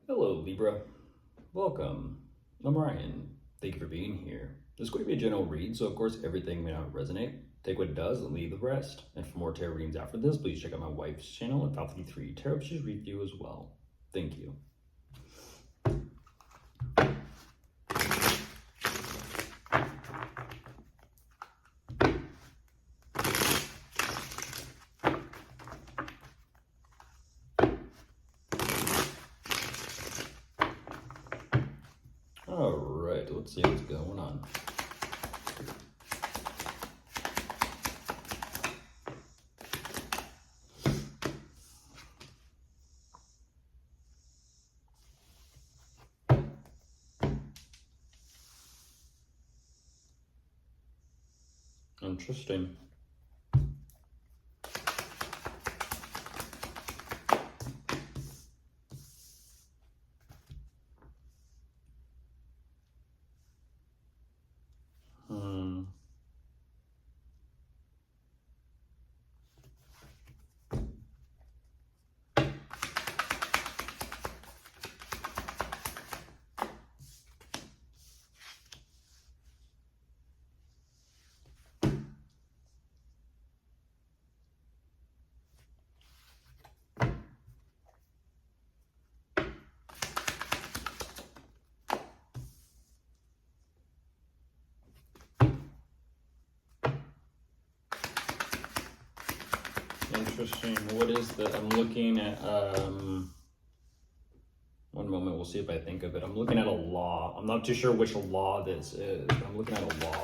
Hello, Libra. Welcome. I'm Ryan. Thank you for being here. This is going to be a general read, so of course everything may not resonate. Take what it does and leave the rest. And for more tarot readings after this, please check out my wife's channel at Falcony3 Tarot. She's read you as well. Thank you. All right, let's see what's going on. Interesting. Interesting. What is that? I'm looking at, one moment, we'll see if I think of it. I'm looking at a law. I'm not too sure which law this is, but I'm looking at a law.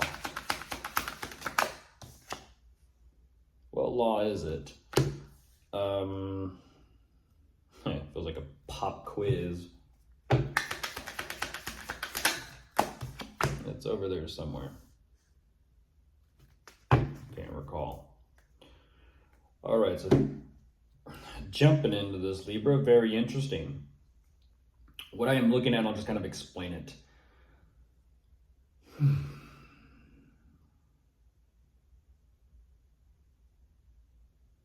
What law is it? It feels like a pop quiz. It's over there somewhere. Can't recall. All right, so jumping into this, Libra, very interesting. What I am looking at, I'll just kind of explain it.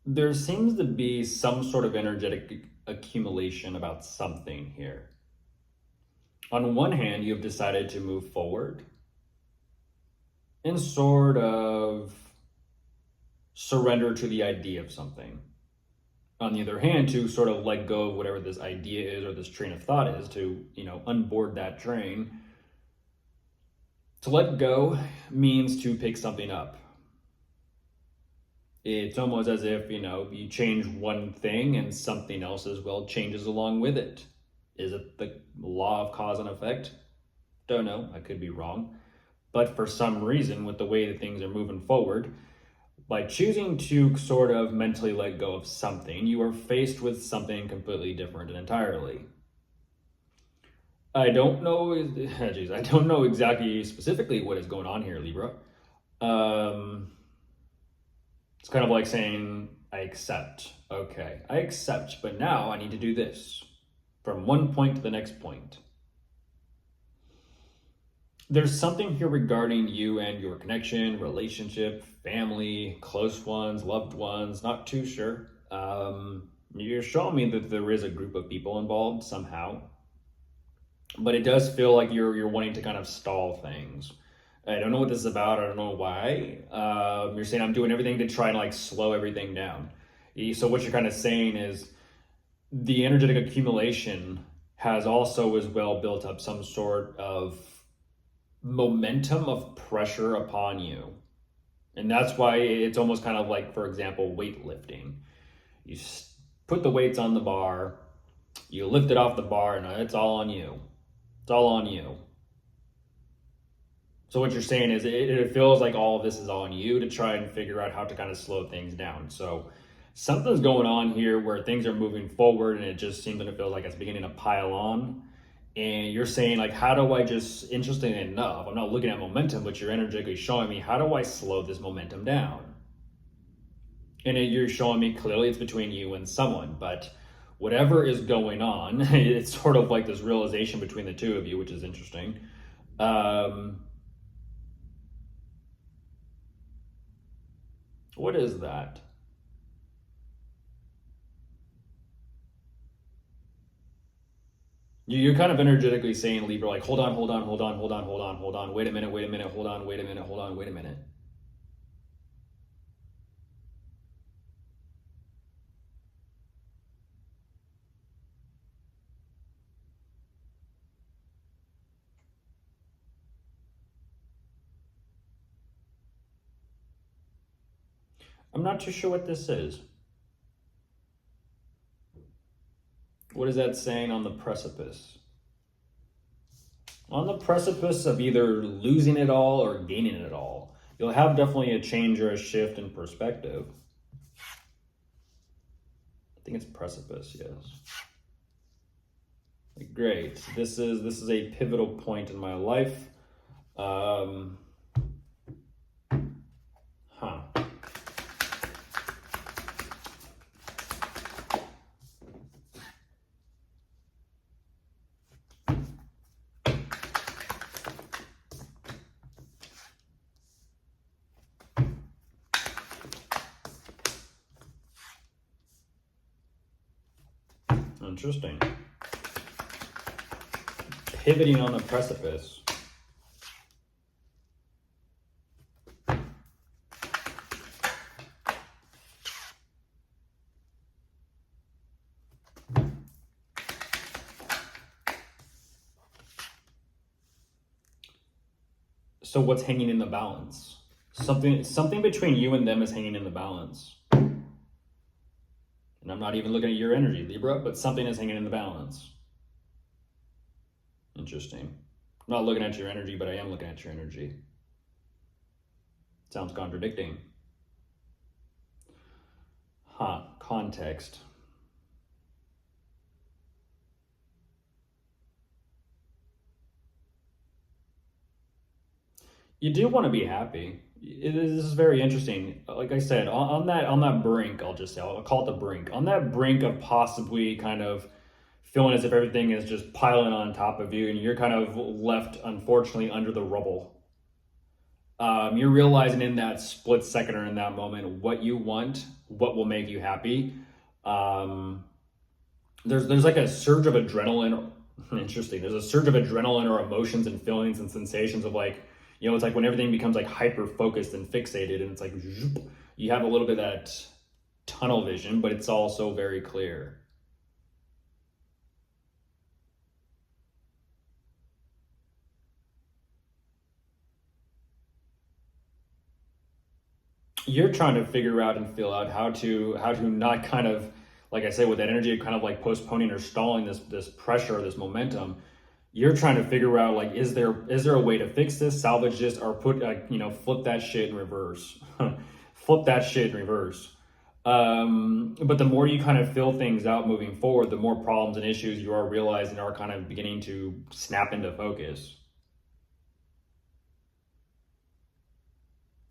There seems to be some sort of energetic accumulation about something here. On one hand, you have decided to move forward and sort of surrender to the idea of something. On the other hand, to sort of let go of whatever this idea is or this train of thought is, to, unboard that train. To let go means to pick something up. It's almost as if, you change one thing and something else as well changes along with it. Is it the law of cause and effect? Don't know, I could be wrong. But for some reason, with the way that things are moving forward, by choosing to sort of mentally let go of something, you are faced with something completely different and entirely. I don't know exactly specifically what is going on here, Libra. It's kind of like saying, I accept. Okay, I accept, but now I need to do this. From one point to the next point. There's something here regarding you and your connection, relationship, family, close ones, loved ones, not too sure. You're showing me that there is a group of people involved somehow. But it does feel like you're wanting to kind of stall things. I don't know what this is about. I don't know why. You're saying I'm doing everything to try and slow everything down. So what you're kind of saying is the energetic accumulation has also as well built up some sort of momentum of pressure upon you. And that's why it's almost kind of like, for example, weightlifting. You put the weights on the bar, you lift it off the bar, and it's all on you. It's all on you. So what you're saying is it feels like all of this is on you to try and figure out how to kind of slow things down. So something's going on here where things are moving forward and it just seems like it feels like it's beginning to pile on. And you're saying how do I just, interesting enough, I'm not looking at momentum, but you're energetically showing me, how do I slow this momentum down? And you're showing me clearly it's between you and someone, but whatever is going on, it's sort of like this realization between the two of you, which is interesting. What is that? You're kind of energetically saying, Libra, like, hold on, hold on, hold on, hold on, hold on, hold on, wait a minute, hold on, wait a minute, hold on, wait a minute. I'm not too sure what this is. What is that saying on the precipice? On the precipice of either losing it all or gaining it all. You'll have definitely a change or a shift in perspective. I think it's precipice, yes. Great. This is a pivotal point in my life. Interesting. Pivoting on the precipice. So what's hanging in the balance? Something between you and them is hanging in the balance. And I'm not even looking at your energy, Libra, but something is hanging in the balance. Interesting. I'm not looking at your energy, but I am looking at your energy. Sounds contradicting. Context. You do want to be happy. This is very interesting. Like I said, on that brink, I'll call it the brink. On that brink of possibly kind of feeling as if everything is just piling on top of you and you're kind of left, unfortunately, under the rubble. You're realizing in that split second or in that moment what you want, what will make you happy. There's like a surge of adrenaline. Interesting. There's a surge of adrenaline or emotions and feelings and sensations of like, it's like when everything becomes like hyper focused and fixated, and it's like you have a little bit of that tunnel vision, but it's also very clear. You're trying to figure out and feel out how to not kind of, like I say, with that energy of kind of like postponing or stalling this pressure or this momentum. You're trying to figure out, like, is there a way to fix this, salvage this, or put flip that shit in reverse. Flip that shit in reverse. But the more you kind of fill things out moving forward, the more problems and issues you are realizing are kind of beginning to snap into focus.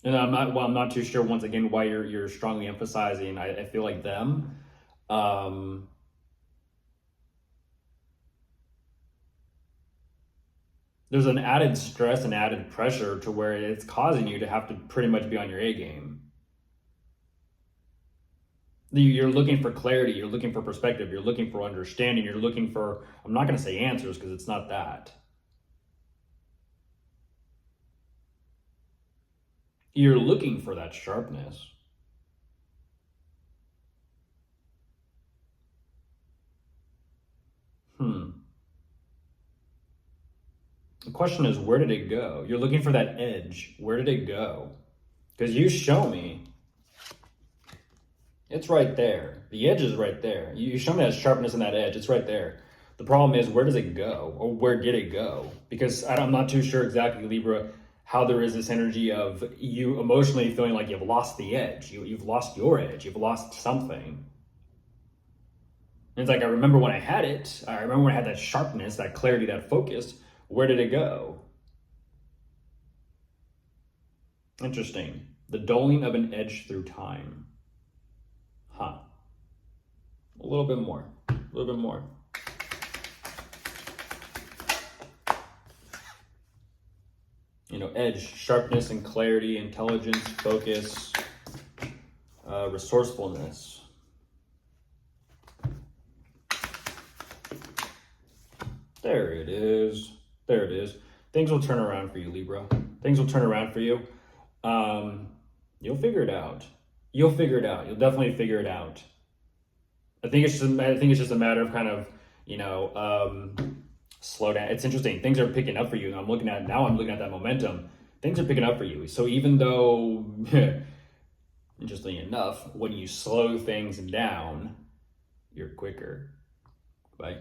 And I'm not too sure, once again, why you're strongly emphasizing, I feel like them. There's an added stress and added pressure to where it's causing you to have to pretty much be on your A game. You're looking for clarity, you're looking for perspective, you're looking for understanding, you're looking for, I'm not going to say answers because it's not that. You're looking for that sharpness. The question is, where did it go? You're looking for that edge. Where did it go? Because you show me. It's right there. The edge is right there. You show me that sharpness and that edge. It's right there. The problem is, where does it go? Or where did it go? Because I'm not too sure exactly, Libra, how there is this energy of you emotionally feeling like you've lost the edge. You've lost your edge. You've lost something. And it's like, I remember when I had it. I remember when I had that sharpness, that clarity, that focus. Where did it go? Interesting. The doling of an edge through time. A little bit more. A little bit more. Edge, sharpness and clarity, intelligence, focus, resourcefulness. There it is. There it is. Things will turn around for you, Libra. Things will turn around for you. You'll figure it out. You'll figure it out. You'll definitely figure it out. I think it's just a matter of kind of, slow down. It's interesting. Things are picking up for you. I'm looking at that momentum. Things are picking up for you. So even though, interestingly enough, when you slow things down, you're quicker, right?